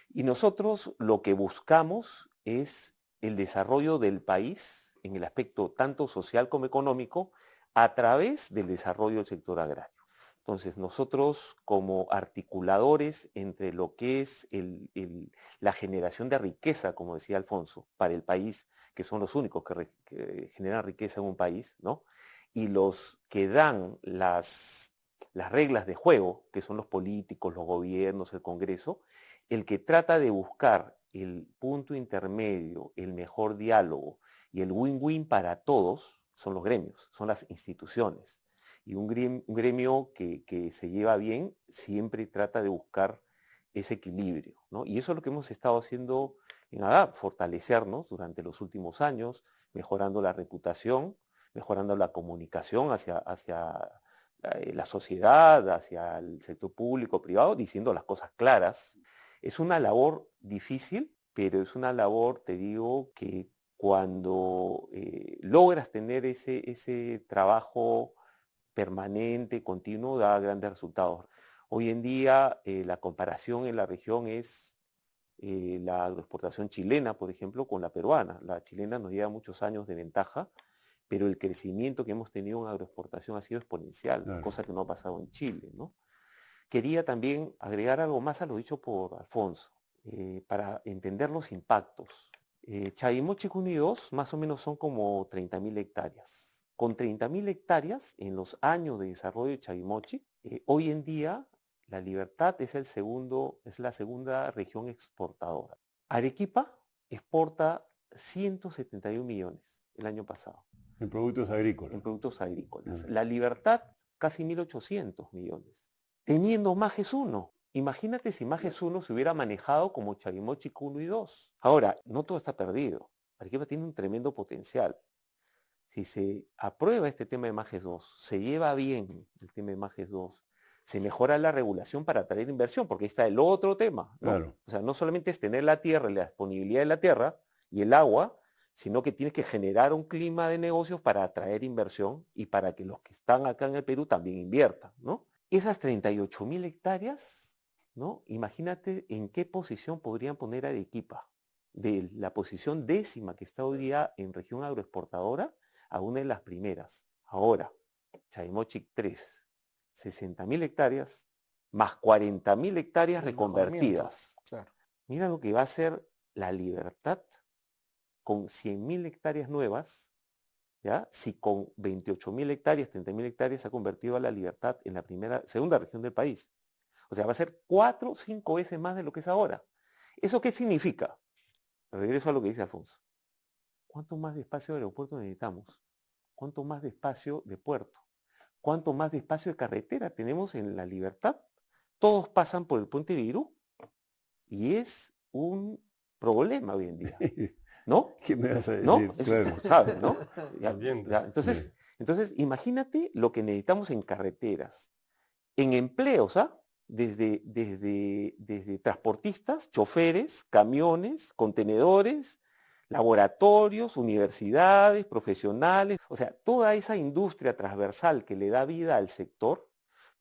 Y nosotros lo que buscamos es el desarrollo del país en el aspecto tanto social como económico a través del desarrollo del sector agrario. Entonces, nosotros como articuladores entre lo que es la generación de riqueza, como decía Alfonso, para el país, que son los únicos que generan riqueza en un país, ¿no? Y los que dan las reglas de juego, que son los políticos, los gobiernos, el Congreso, el que trata de buscar el punto intermedio, el mejor diálogo y el win-win para todos, son los gremios, son las instituciones. Y un gremio que se lleva bien siempre trata de buscar ese equilibrio, ¿no? Y eso es lo que hemos estado haciendo en AGAP, fortalecernos durante los últimos años, mejorando la reputación, mejorando la comunicación hacia la sociedad, hacia el sector público, privado, diciendo las cosas claras. Es una labor difícil, pero es una labor, te digo, que cuando logras tener ese trabajo permanente, continuo, da grandes resultados. Hoy en día la comparación en la región es la agroexportación chilena, por ejemplo, con la peruana. La chilena nos lleva muchos años de ventaja, pero el crecimiento que hemos tenido en agroexportación ha sido exponencial, claro, cosa que no ha pasado en Chile, ¿no? Quería también agregar algo más a lo dicho por Alfonso, para entender los impactos. Chavimochic 1 y 2 más o menos son como 30.000 hectáreas. Con 30.000 hectáreas en los años de desarrollo de Chavimochic, hoy en día La Libertad es la segunda región exportadora. Arequipa exporta 171 millones el año pasado. En productos agrícolas. En productos agrícolas. La Libertad, casi 1.800 millones. Teniendo Majes 1. Imagínate si Majes 1 se hubiera manejado como Chavimochic 1 y 2. Ahora, no todo está perdido. Arequipa tiene un tremendo potencial. Si se aprueba este tema de Majes 2, se lleva bien el tema de Majes 2, se mejora la regulación para atraer inversión, porque ahí está el otro tema, ¿no? Claro. O sea, no solamente es tener la tierra y la disponibilidad de la tierra y el agua, sino que tienes que generar un clima de negocios para atraer inversión y para que los que están acá en el Perú también inviertan, ¿no? Esas 38.000 hectáreas, ¿no? Imagínate en qué posición podrían poner a Arequipa, de la posición 10ª que está hoy día en región agroexportadora a una de las primeras. Ahora, Chavimochic 3, 60.000 hectáreas, más 40.000 hectáreas reconvertidas. Claro. Mira lo que va a hacer La Libertad con 100.000 hectáreas nuevas, ¿ya? Si con 28.000 hectáreas, 30.000 hectáreas se ha convertido a La Libertad en la segunda región del país. O sea, va a ser 4 o 5 veces más de lo que es ahora. ¿Eso qué significa? Regreso a lo que dice Alfonso. ¿Cuánto más de espacio de aeropuerto necesitamos? ¿Cuánto más de espacio de puerto? ¿Cuánto más de espacio de carretera tenemos en La Libertad? Todos pasan por el puente Virú y es un problema hoy en día, ¿no? ¿Qué me vas a decir? ¿No? Eso, claro. ¿sabes, no? Entonces, Entonces, imagínate lo que necesitamos en carreteras, en empleos, ¿ah? Desde transportistas, choferes, camiones, contenedores, laboratorios, universidades, profesionales, o sea, toda esa industria transversal que le da vida al sector.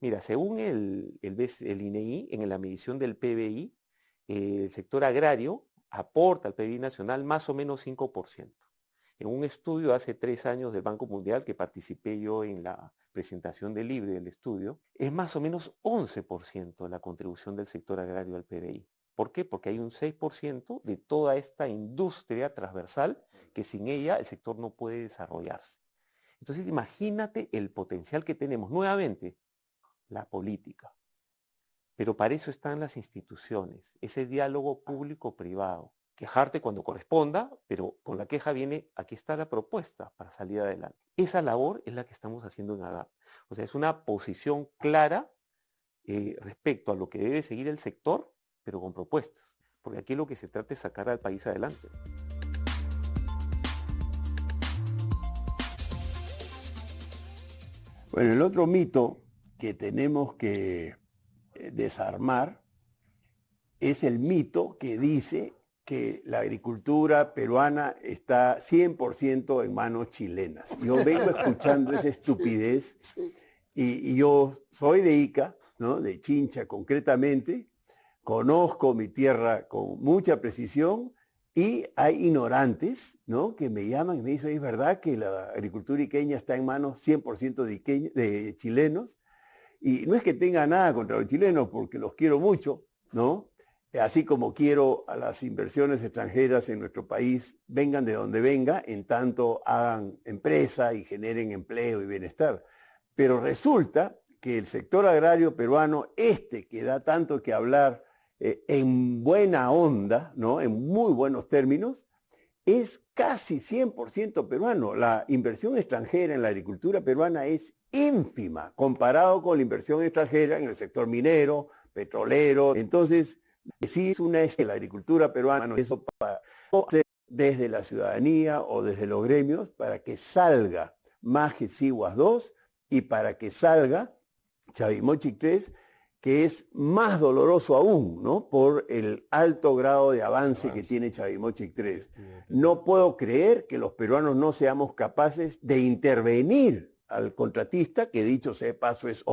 Mira, según el INEI, en la medición del PBI, el sector agrario aporta al PBI nacional más o menos 5%. En un estudio hace 3 años del Banco Mundial, que participé yo en la presentación del libro del estudio, es más o menos 11% la contribución del sector agrario al PBI. ¿Por qué? Porque hay un 6% de toda esta industria transversal que sin ella el sector no puede desarrollarse. Entonces imagínate el potencial que tenemos. Nuevamente, la política. Pero para eso están las instituciones, ese diálogo público-privado. Quejarte cuando corresponda, pero con la queja viene, aquí está la propuesta para salir adelante. Esa labor es la que estamos haciendo en ADAP. O sea, es una posición clara respecto a lo que debe seguir el sector, pero con propuestas. Porque aquí lo que se trata es sacar al país adelante. Bueno, el otro mito que tenemos que desarmar es el mito que dice que la agricultura peruana está 100% en manos chilenas. Yo vengo escuchando esa estupidez y yo soy de Ica, ¿no? De Chincha concretamente, conozco mi tierra con mucha precisión y hay ignorantes, ¿no? Que me llaman y me dicen, ¿es verdad que la agricultura iqueña está en manos 100% de chilenos? Y no es que tenga nada contra los chilenos, porque los quiero mucho, ¿no? Así como quiero a las inversiones extranjeras en nuestro país, vengan de donde venga, en tanto hagan empresa y generen empleo y bienestar. Pero resulta que el sector agrario peruano, que da tanto que hablar en buena onda, ¿no? En muy buenos términos, es casi 100% peruano. La inversión extranjera en la agricultura peruana es ínfima comparado con la inversión extranjera en el sector minero, petrolero. Entonces, sí es una la agricultura peruana, eso para hacer desde la ciudadanía o desde los gremios para que salga Maje Siguas 2 y para que salga Chavimochic 3, que es más doloroso aún, ¿no? Por el alto grado de avance que tiene Chavimochic 3. No puedo creer que los peruanos no seamos capaces de intervenir al contratista, que dicho sea de paso es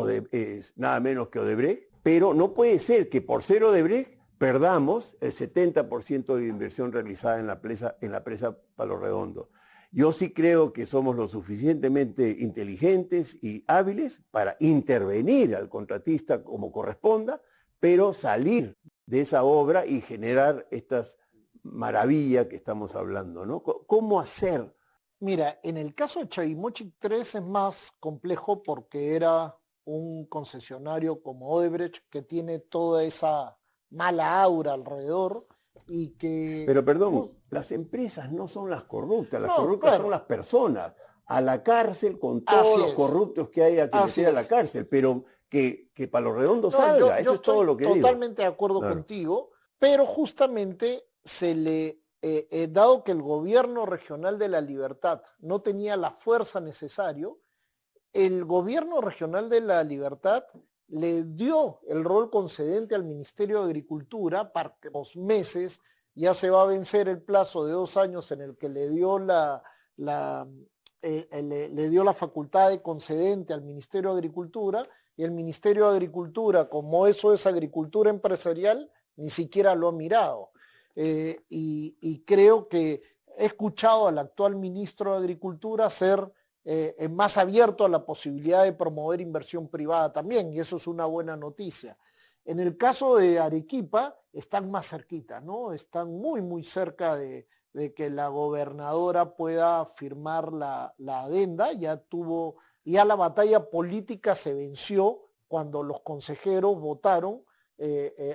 nada menos que Odebrecht, pero no puede ser que por ser Odebrecht perdamos el 70% de inversión realizada en la presa Palo Redondo. Yo sí creo que somos lo suficientemente inteligentes y hábiles para intervenir al contratista como corresponda, pero salir de esa obra y generar estas maravillas que estamos hablando, ¿no? ¿Cómo hacer? Mira, en el caso de Chavimochic 3 es más complejo porque era un concesionario como Odebrecht que tiene toda esa mala aura alrededor y que... Pero perdón, las empresas no son las corruptas, las corruptas son las personas. A la cárcel con todos los corruptos que hay a que meter a la cárcel, pero que Palo Redondo salga, eso es todo lo que digo. Totalmente de acuerdo contigo, pero justamente se le... dado que el gobierno regional de La Libertad no tenía la fuerza necesaria, el gobierno regional de La Libertad le dio el rol concedente al Ministerio de Agricultura para que 2 meses, ya se va a vencer el plazo de 2 años en el que le dio le dio la facultad de concedente al Ministerio de Agricultura, y el Ministerio de Agricultura, como eso es agricultura empresarial, ni siquiera lo ha mirado. Y creo que he escuchado al actual ministro de Agricultura ser más abierto a la posibilidad de promover inversión privada también, y eso es una buena noticia. En el caso de Arequipa, están más cerquita, ¿no? Están muy, muy cerca de que la gobernadora pueda firmar la adenda. Ya la batalla política se venció cuando los consejeros votaron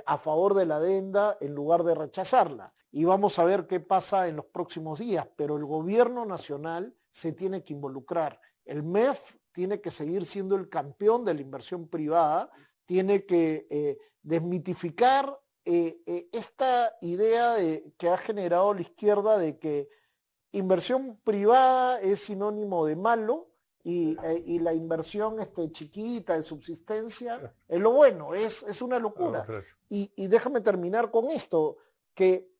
a favor de la adenda en lugar de rechazarla. Y vamos a ver qué pasa en los próximos días, pero el gobierno nacional se tiene que involucrar. El MEF tiene que seguir siendo el campeón de la inversión privada, tiene que desmitificar esta idea que ha generado la izquierda de que inversión privada es sinónimo de malo y la inversión chiquita de subsistencia es lo bueno, es una locura. Y déjame terminar con esto, que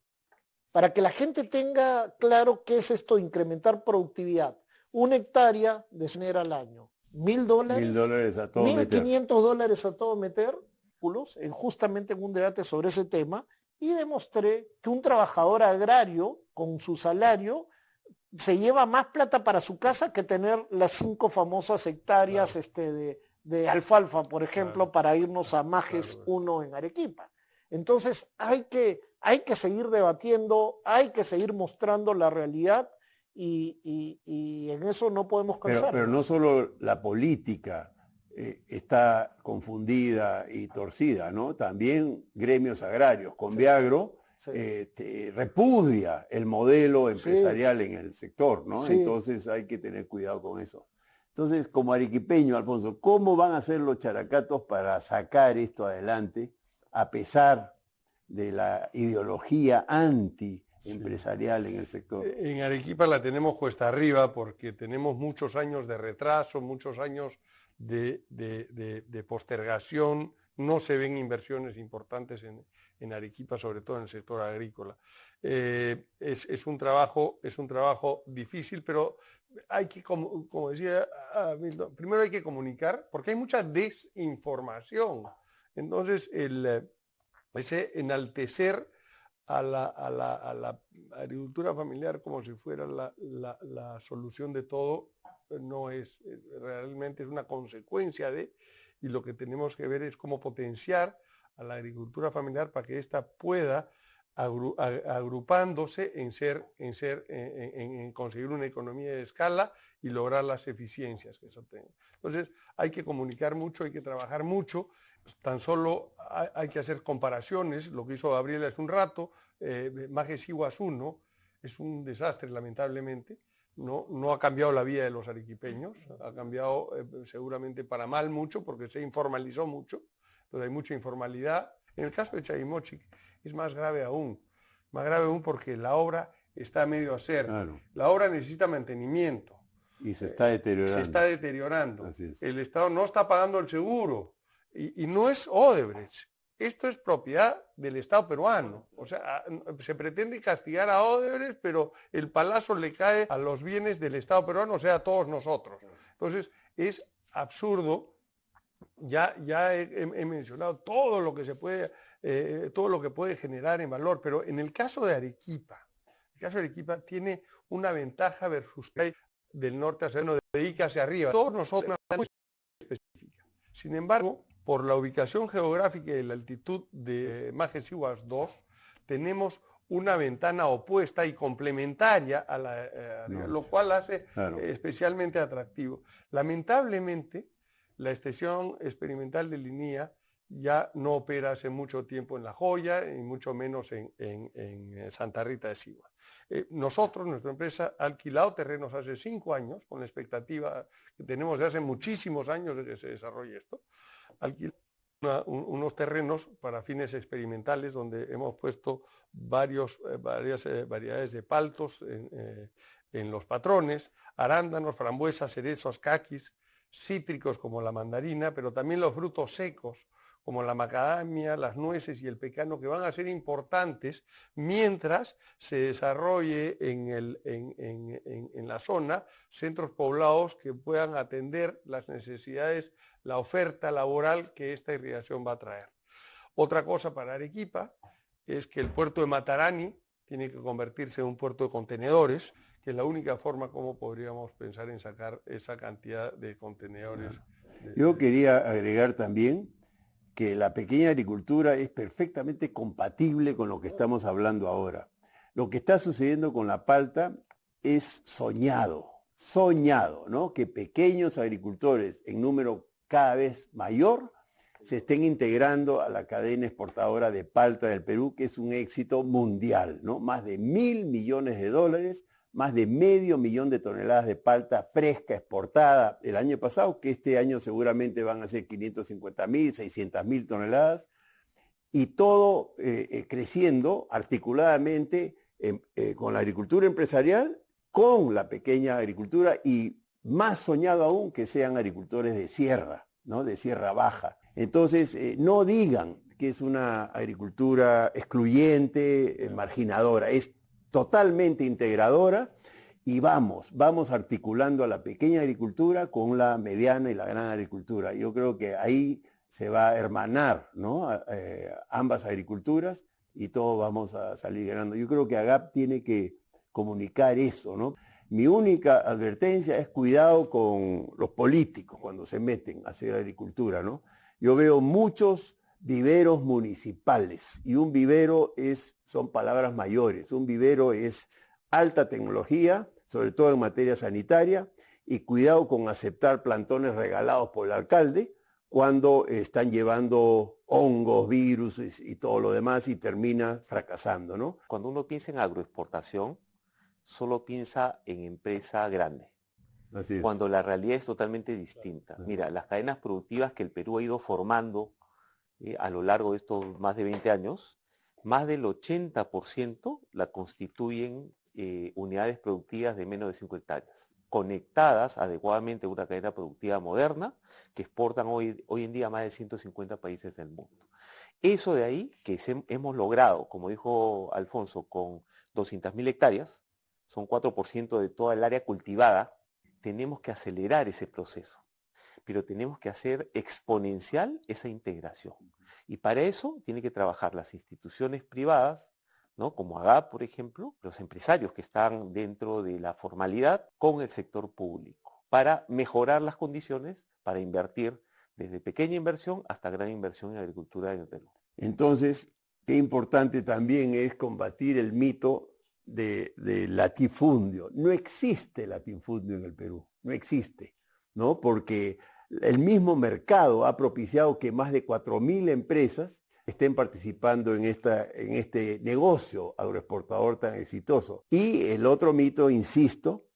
para que la gente tenga claro qué es esto, incrementar productividad. 1 hectárea de genera al año. $1.000, $1.000 a todo meter. $1.500 a todo meter, justamente en un debate sobre ese tema, y demostré que un trabajador agrario con su salario se lleva más plata para su casa que tener las 5 famosas hectáreas de alfalfa, por ejemplo, para irnos a Majes 1 en Arequipa. Entonces hay que seguir debatiendo, hay que seguir mostrando la realidad y en eso no podemos cansarnos. Pero no solo la política está confundida y torcida, ¿no? También gremios agrarios. Conviagro repudia el modelo empresarial en el sector, ¿no? Sí. Entonces hay que tener cuidado con eso. Entonces, como arequipeño, Alfonso, ¿cómo van a hacer los characatos para sacar esto adelante a pesar de la ideología anti-empresarial en el sector? En Arequipa la tenemos cuesta arriba porque tenemos muchos años de retraso, muchos años de postergación. No se ven inversiones importantes en Arequipa, sobre todo en el sector agrícola. Es un trabajo difícil, pero hay que, como decía Milton, primero hay que comunicar, porque hay mucha desinformación. Entonces, ese enaltecer a la agricultura familiar como si fuera la solución de todo, no es, realmente es una consecuencia de, y lo que tenemos que ver es cómo potenciar a la agricultura familiar para que ésta pueda, agrupándose en conseguir una economía de escala y lograr las eficiencias que eso tenga. Entonces hay que comunicar mucho, hay que trabajar mucho, tan solo hay que hacer comparaciones, lo que hizo Gabriela hace un rato, Majes Iguas 1 es un desastre lamentablemente. No ha cambiado la vida de los arequipeños, ha cambiado seguramente para mal mucho porque se informalizó mucho, entonces hay mucha informalidad. En el caso de Chavimochic es más grave aún porque la obra está a medio hacer, Claro. La obra necesita mantenimiento. Y se está deteriorando. Se está deteriorando. Así es. El Estado no está pagando el seguro y no es Odebrecht. Esto es propiedad del Estado peruano. O sea, se pretende castigar a Odebrecht, pero el palazo le cae a los bienes del Estado peruano, o sea, a todos nosotros. Entonces, es absurdo. Ya he mencionado todo lo que se puede, todo lo que puede generar en valor, pero en el caso de Arequipa, tiene una ventaja versus del norte hacia el norte, de Ica hacia arriba. Todos nosotros muy específica. Sin embargo, por la ubicación geográfica y la altitud de Majes Iguas 2, tenemos una ventana opuesta y complementaria a lo cual hace especialmente atractivo. Lamentablemente, la estación experimental de Linía ya no opera hace mucho tiempo en La Joya y mucho menos en Santa Rita de Sigua. Nuestra empresa, ha alquilado terrenos hace 5 años, con la expectativa que tenemos de hace muchísimos años de que se desarrolle esto. Alquilamos unos terrenos para fines experimentales donde hemos puesto varias variedades de paltos en los patrones, arándanos, frambuesas, cerezos, caquis, cítricos como la mandarina, pero también los frutos secos como la macadamia, las nueces y el pecano, que van a ser importantes mientras se desarrolle en la zona centros poblados que puedan atender las necesidades, la oferta laboral que esta irrigación va a traer. Otra cosa para Arequipa es que el puerto de Matarani tiene que convertirse en un puerto de contenedores, que es la única forma como podríamos pensar en sacar esa cantidad de contenedores. Yo quería agregar también que la pequeña agricultura es perfectamente compatible con lo que estamos hablando ahora. Lo que está sucediendo con la palta es soñado, ¿no? Que pequeños agricultores en número cada vez mayor se estén integrando a la cadena exportadora de palta del Perú, que es un éxito mundial, ¿no? Más de $1.000 millones, más de 500 000 de toneladas de palta fresca exportada el año pasado, que este año seguramente van a ser 550.000, 600.000 toneladas, y todo creciendo articuladamente con la agricultura empresarial, con la pequeña agricultura y más soñado aún que sean agricultores de sierra, ¿no? De sierra baja. Entonces, no digan que es una agricultura excluyente, marginadora, es totalmente integradora y vamos articulando a la pequeña agricultura con la mediana y la gran agricultura. Yo creo que ahí se va a hermanar, ¿no? Ambas agriculturas y todos vamos a salir ganando. Yo creo que AGAP tiene que comunicar eso, ¿no? Mi única advertencia es cuidado con los políticos cuando se meten a hacer agricultura, ¿no? Yo veo muchos viveros municipales y un vivero son palabras mayores. Un vivero es alta tecnología, sobre todo en materia sanitaria, y cuidado con aceptar plantones regalados por el alcalde cuando están llevando hongos, virus y todo lo demás y termina fracasando, ¿no? Cuando uno piensa en agroexportación, solo piensa en empresa grande. Así es. Cuando la realidad es totalmente distinta. Mira, las cadenas productivas que el Perú ha ido formando a lo largo de estos más de 20 años, más del 80% la constituyen unidades productivas de menos de 5 hectáreas, conectadas adecuadamente a una cadena productiva moderna que exportan hoy en día a más de 150 países del mundo. Eso de ahí que hemos logrado, como dijo Alfonso, con 200.000 hectáreas, son 4% de toda el área cultivada, tenemos que acelerar ese proceso, pero tenemos que hacer exponencial esa integración. Y para eso tienen que trabajar las instituciones privadas, ¿no? Como AGAP, por ejemplo, los empresarios que están dentro de la formalidad con el sector público, para mejorar las condiciones para invertir desde pequeña inversión hasta gran inversión en agricultura en el Perú. Entonces, qué importante también es combatir el mito de latifundio. No existe latifundio en el Perú, no existe, ¿no? Porque el mismo mercado ha propiciado que más de 4.000 empresas estén participando en este negocio agroexportador tan exitoso. Y el otro mito, insisto,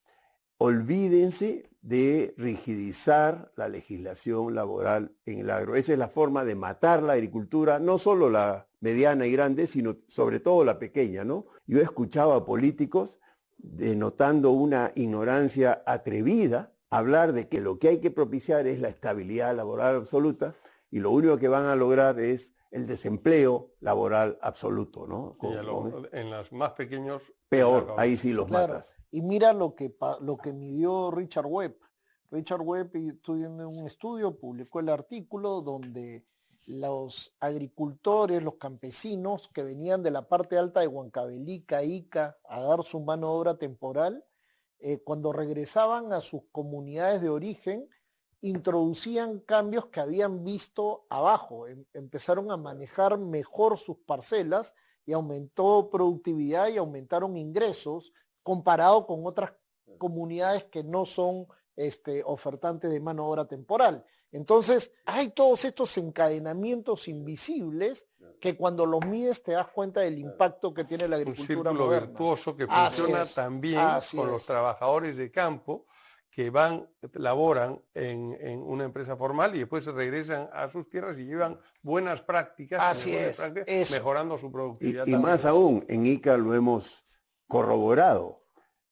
olvídense de rigidizar la legislación laboral en el agro. Esa es la forma de matar la agricultura, no solo la mediana y grande, sino sobre todo la pequeña, ¿no? Yo he escuchado a políticos denotando una ignorancia atrevida, hablar de que lo que hay que propiciar es la estabilidad laboral absoluta y lo único que van a lograr es el desempleo laboral absoluto, ¿no? En los más pequeños... Peor, ahí sí los matas. Y mira lo que midió Richard Webb. Richard Webb, en un estudio, publicó el artículo donde los agricultores, los campesinos que venían de la parte alta de Huancavelica, Ica, a dar su mano de obra temporal, cuando regresaban a sus comunidades de origen, introducían cambios que habían visto abajo, empezaron a manejar mejor sus parcelas y aumentó productividad y aumentaron ingresos comparado con otras comunidades que no son ofertantes de mano de obra temporal. Entonces, hay todos estos encadenamientos invisibles que cuando los mides te das cuenta del impacto que tiene la agricultura moderna. Un círculo virtuoso que funciona también con los trabajadores de campo que laboran en una empresa formal y después regresan a sus tierras y llevan buenas prácticas, mejorando su productividad. Y más aún, en Ica lo hemos corroborado.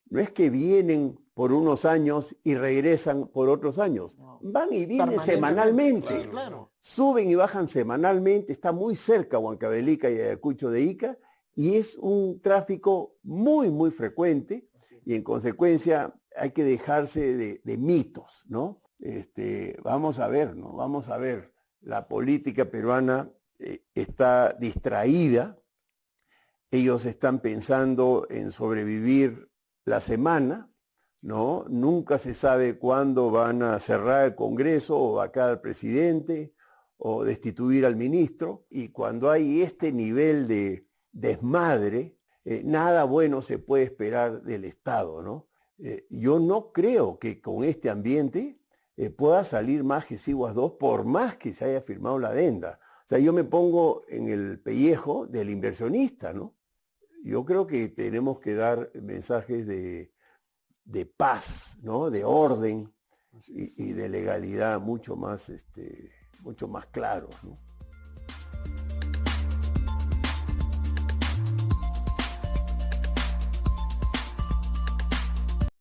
No es que vienen por unos años y regresan por otros años. No. Van y vienen semanalmente. Sí, claro. Suben y bajan semanalmente. Está muy cerca Huancavelica y Ayacucho de Ica y es un tráfico muy, muy frecuente y en consecuencia hay que dejarse de mitos, ¿no? Vamos a ver, ¿no? Vamos a ver. La política peruana está distraída. Ellos están pensando en sobrevivir la semana, ¿no? Nunca se sabe cuándo van a cerrar el Congreso o vacar al presidente o destituir al ministro. Y cuando hay este nivel de desmadre, nada bueno se puede esperar del Estado, ¿no? Yo no creo que con este ambiente pueda salir más que Siguas 2 por más que se haya firmado la adenda. O sea, yo me pongo en el pellejo del inversionista, ¿no? Yo creo que tenemos que dar mensajes de paz, ¿no? De orden y de legalidad mucho más claros, ¿no?